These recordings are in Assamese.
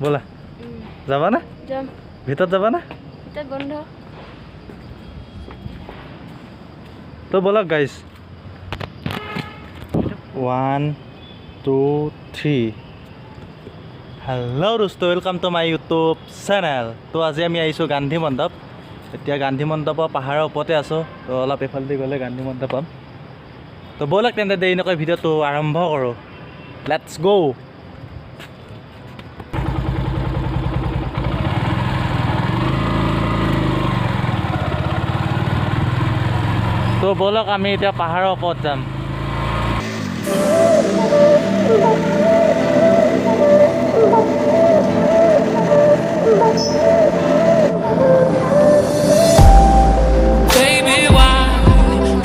ব'লা যাবা না যাম ভিতৰত যাবা না ভিতৰত বন্ধ তো ব'লক গাইজ 1 2 3 হেল্ল' দোস্ত welcome to my YouTube channel তো আজি আমি আহিছোঁ গান্ধী মণ্ডপ এতিয়া গান্ধী মণ্ডপৰ পাহাৰৰ ওপৰতে আছোঁ তো অলপ এইফালেদি গ'লে গান্ধী মণ্ডপ পাম তো ব'লক তেন্তে দেৰি নকৰি ভিডিঅ'টো আৰম্ভ কৰোঁ লেটছ গ' তো ব'লক আমি এতিয়া পাহাৰৰ ওপৰত যাম Baby, why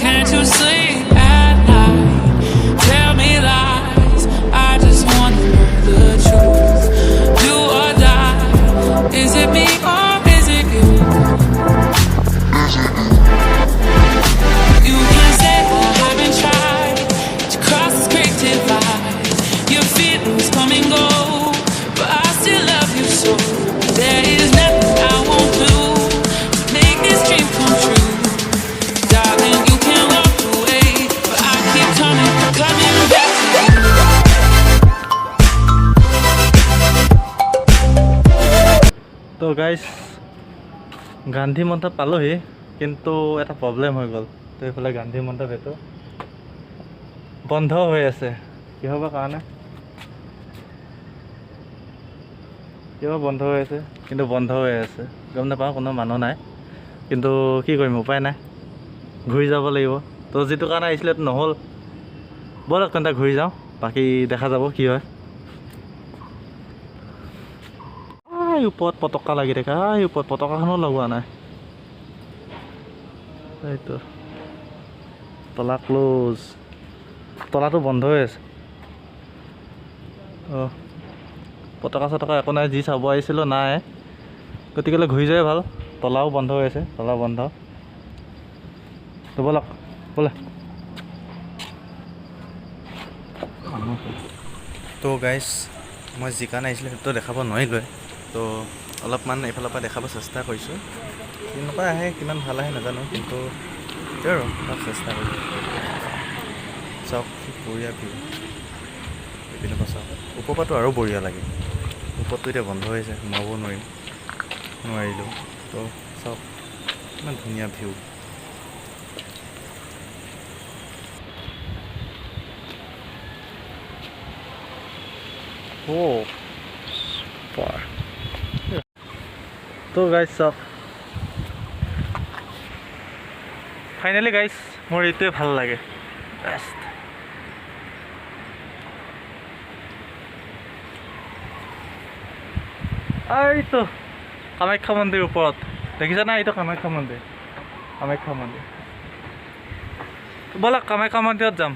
can't you sleep at night? Tell me lies, I just want to know the truth. Do or die, is it me or is it you? You can say I haven't tried to cross this great divide. Your feelings come and go, but I still love you so. There is nothing I won't do to make this dream come true. Darling, you can walk away, but I keep coming back to you. তো গাইজ গান্ধী মণ্ডপ পালোহি কিন্তু এটা প্ৰব্লেম হৈ গ'ল তো এইফালে গান্ধী মণ্ডপ এইটো বন্ধ হৈ আছে কিহৰ কাৰণে কিয় বন্ধ হৈ আছে কিন্তু বন্ধ হৈ আছে গম নাপাওঁ কোনো মানুহ নাই কিন্তু কি কৰিম উপায় নাই ঘূৰি যাব লাগিব তো যিটো কাৰণে আহিছিলে এইটো নহ'ল ব'লক তেন্তে ঘূৰি যাওঁ বাকী দেখা যাব কি হয় ওপৰত পতকা লাগি থাকে ওপৰত পতকাখনো লগোৱা নাই এইটো তলা ক্ল'জ তলাটো বন্ধ হৈ আছে অঁ পতকা চতকা একো নাই যি চাব আহিছিলোঁ নাই গতিকেলৈ ঘূৰি যোৱাই ভাল তলাও বন্ধ হৈ আছে তলা বন্ধ তো ব'লক ব'লে তো গাইজ মই যি কাৰণে আহিছিলোঁ সেইটো দেখাব নোৱাৰিলোৱে তো অলপমান এইফালৰ পৰা দেখাব চেষ্টা কৰিছোঁ কেনেকুৱা আহে কিমান ভাল আহে নাজানো কিন্তু সেইটোৱে আৰু অলপ চেষ্টা কৰিছোঁ চাওক কি বঢ়িয়া ভিউ এইপিনৰ পৰা চাওক ওপৰৰ পৰাতো আৰু বঢ়িয়া লাগে ওপৰততো এতিয়া বন্ধ হৈছে সোমাব নোৱাৰিলোঁ তো চাওক ইমান ধুনীয়া ভিউ তো গাইজ চাওক ফাইনেলি গাইজ মোৰ এইটোৱে ভাল লাগে বেষ্ট এইটো কামাখ্যা মন্দিৰ ওপৰত দেখিছা না এইটো কামাখ্যা মন্দিৰ ব'লক কামাখ্যা মন্দিৰত যাম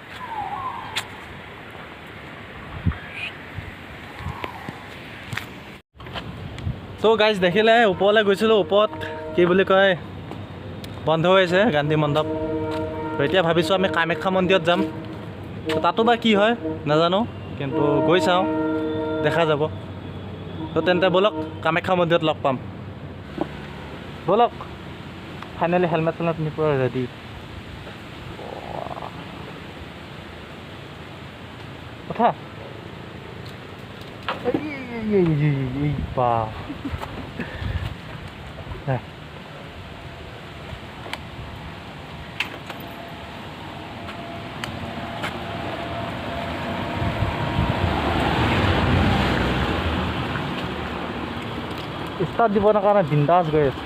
তো গাইজ দেখিলে ওপৰলৈ গৈছিলোঁ ওপৰত কি বুলি কয় বন্ধ হৈ আছে গান্ধী মণ্ডপ তো এতিয়া ভাবিছোঁ আমি কামাখ্যা মন্দিৰত যাম তো তাতো বা কি হয় নাজানো কিন্তু গৈ চাওঁ দেখা যাব তো তেন্তে ব'লক কামাখ্যা মন্দিৰত লগ পাম ব'লক ফাইনেলি হেলমেট চেলমেট পিন্ধি পুৰা ৰেডি কথা বা ষ্টাৰ্ট দিবৰ কাৰণে বিন্দাছ গৈ আছে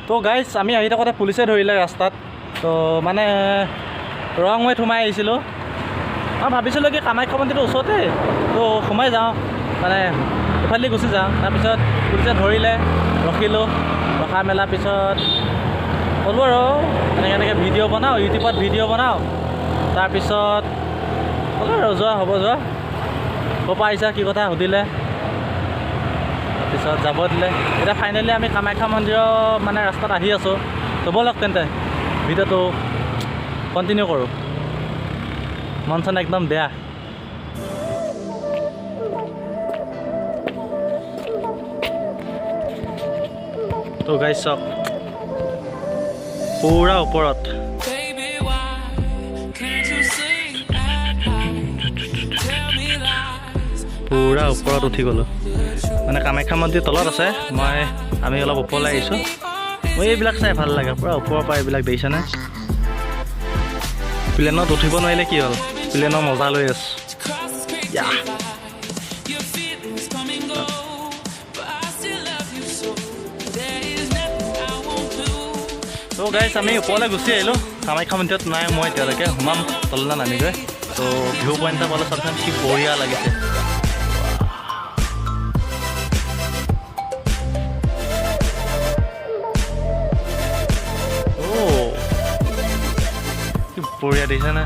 তো গাইজ আমি আহি থাকোঁতে পুলিচে ধৰিলে ৰাস্তাত তো মানে ৰং ৱেত সোমাই আহিছিলোঁ মই ভাবিছিলোঁ কি কামাখ্যা মন্দিৰটো ওচৰতে তো সোমাই যাওঁ মানে ইফালেদি গুচি যাওঁ তাৰপিছত পুলিচে ধৰিলে ৰখিলোঁ ৰখা মেলাৰ পিছত ক'লোঁ আৰু এনেকৈ ভিডিঅ' বনাওঁ ইউটিউবত ভিডিঅ' বনাওঁ তাৰপিছত ক'লোঁ আৰু যোৱা হ'ব যোৱা ক'ৰ পৰা আহিছা কি কথা সুধিলে পিছত যাব দিলে এতিয়া ফাইনেলি আমি কামাখ্যা মন্দিৰৰ মানে ৰাস্তাত আহি আছোঁ তো ব'লক তেন্তে ভিডিঅ'টো কণ্টিনিউ কৰোঁ মন চন একদম বেয়া তো গাইছ চাওক পুৰা ওপৰত Baby, why can't you sleep at night? Tell me lies. পুৰা ওপৰত উঠি গ'লোঁ মানে কামাখ্যা মন্দিৰ তলত আছে আমি অলপ ওপৰলৈ আহিছোঁ মই এইবিলাক চাই ভাল লাগে পুৰা ওপৰৰ পৰা এইবিলাক দেখিছেনে প্লেনত উঠিব নোৱাৰিলে কি হ'ল প্লেনৰ মজা লৈ আছোঁ Cross the creek Yeah. divide. Your feelings come and go, but I still love you so. There is nothing I won't do. তো গাইছ আমি ওপৰলৈ গুচি আহিলোঁ কামাখ্যা মন্দিৰত নাই মই এতিয়ালৈকে সোমাম তললৈ নামিগৈ তো ভিউ পইণ্ট এটা পালে চাওকচোন কি বঢ়িয়া লাগিছে কি বঢ়িয়া দেখিছেনে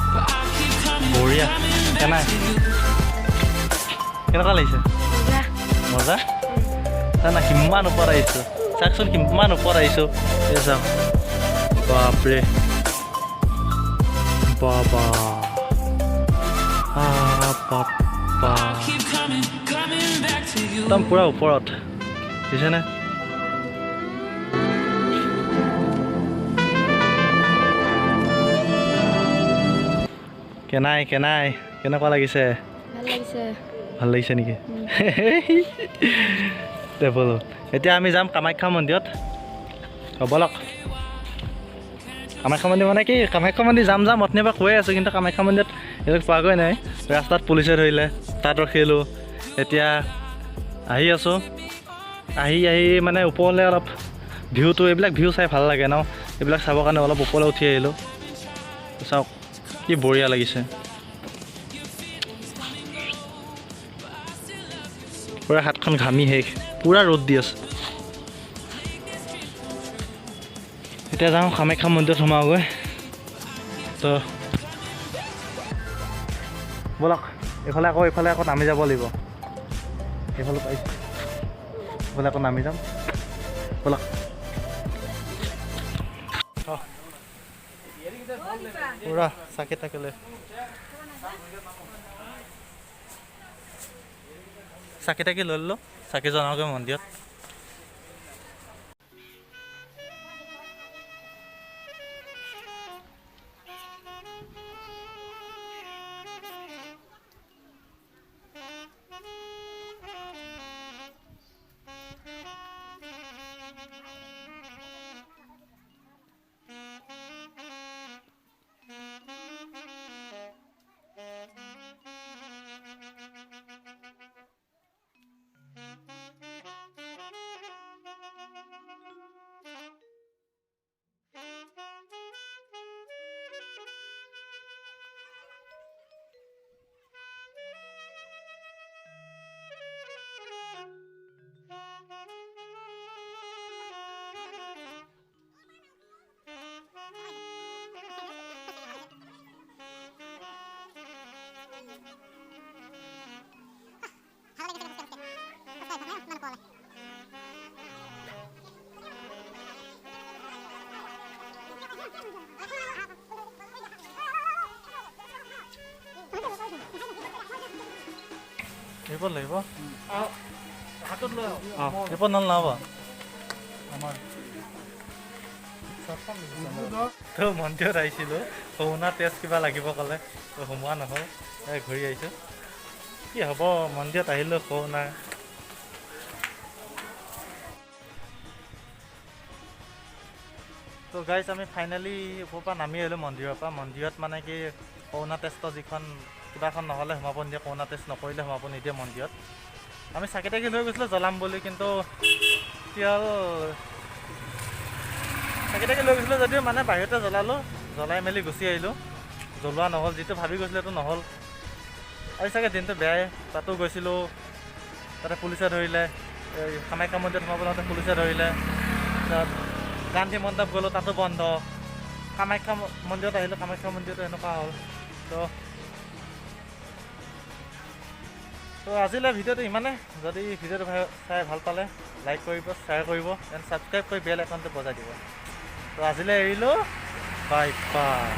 But I keep coming, বঢ়িয়া coming কেনাই back to you. কেনেকুৱা লাগিছে মজা না কিমান ওপৰত আহিছোঁ চাওকচোন কিমান ওপৰত আহিছোঁ এই চাওক বাপৰে বাবা বাবা Keep coming, coming back to you. একদম পুৰা ওপৰত দেখিছেনে কেনাই কেনেকুৱা লাগিছে ভাল লাগিছে নেকি দে ব'লো এতিয়া আমি যাম কামাখ্যা মন্দিৰত ব'লক কামাখ্যা মন্দিৰ মানে কি কামাখ্যা মন্দিৰ যাম অথনিৰ পৰা কৈ আছোঁ কিন্তু কামাখ্যা মন্দিৰত এইবিলাক পোৱাগৈ নাই ৰাস্তাত পুলিচে ধৰিলে তাত ৰখিলোঁ এতিয়া আহি আছোঁ আহি মানে ওপৰলৈ অলপ ভিউটো এইবিলাক ভিউ চাই ভাল লাগে ন এইবিলাক চাবৰ কাৰণে অলপ ওপৰলৈ উঠি আহিলোঁ চাওক কি বঢ়িয়া লাগিছে পুৰা হাতখন ঘামি শেষ পুৰা ৰ'দ দি আছে এতিয়া যাওঁ কামাখ্যা মন্দিৰত সোমাওগৈ তো ব'লক এইফালে আকৌ নামি যাব লাগিব এইফালে পাইছোঁ এইফালে আকৌ নামি যাম ব'লক পুৰা চাকি তাকি লৈ ল'লোঁ চাকি জ্বলাওঁগৈ মন্দিৰত এইবোৰ লাগিব হাতত লৈ এইবোৰ নল'ব তো মন্দিৰত আহিছিলোঁ কৰোণা টেষ্ট কিবা লাগিব ক'লে তো সোমোৱা নহ'ল ঘূৰি আহিছোঁ কি হ'ব মন্দিৰত আহিলোঁ কৰোণা তো গাইজ আমি ফাইনেলি ওপৰৰ পৰা নামি আহিলোঁ মন্দিৰত মানে কি কৰোণা টেষ্টৰ যিখন কিবাখন নহ'লে সোমাব নিদিয়ে কৰোণা টেষ্ট নকৰিলে সোমাব নিদিয়ে মন্দিৰত আমি চাকি তাকি লৈ গৈছিলোঁ জ্বলাম বুলি কিন্তু কি হ'ল চাকি তাকি লৈ গৈছিলোঁ যদিও মানে বাহিৰতে জ্বলালোঁ জ্বলাই মেলি গুচি আহিলোঁ জ্বলোৱা নহ'ল যিটো ভাবি গৈছিলোঁ সেইটো নহ'ল আজি চাগে দিনটো বেয়াই তাতো গৈছিলোঁ তাতে পুলিচে ধৰিলে কামাখ্যা মন্দিৰত সোমাব যাওঁতে পুলিচে ধৰিলে তাৰপিছত গান্ধী মণ্ডপ গ'লোঁ তাতো বন্ধ কামাখ্যা মন্দিৰত আহিলোঁ কামাখ্যা মন্দিৰতো এনেকুৱা হ'ল তো তো আজিলৈ ভিডিঅ'টো ইমানে যদি ভিডিঅ'টো চাই ভাল পালে লাইক কৰিব শ্বেয়াৰ কৰিব এণ্ড ছাবস্ক্ৰাইব কৰি বেল আইকনটো বজাই দিব তো আজিলৈ এৰিলোঁ বাই বাই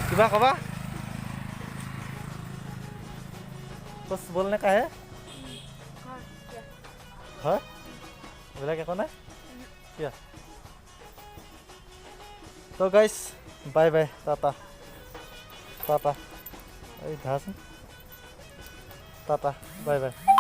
কিবা ক'বা कुछ बोलने का है हाँ बोला क्या कौन है क्या तो guys bye bye tata tata tata bye bye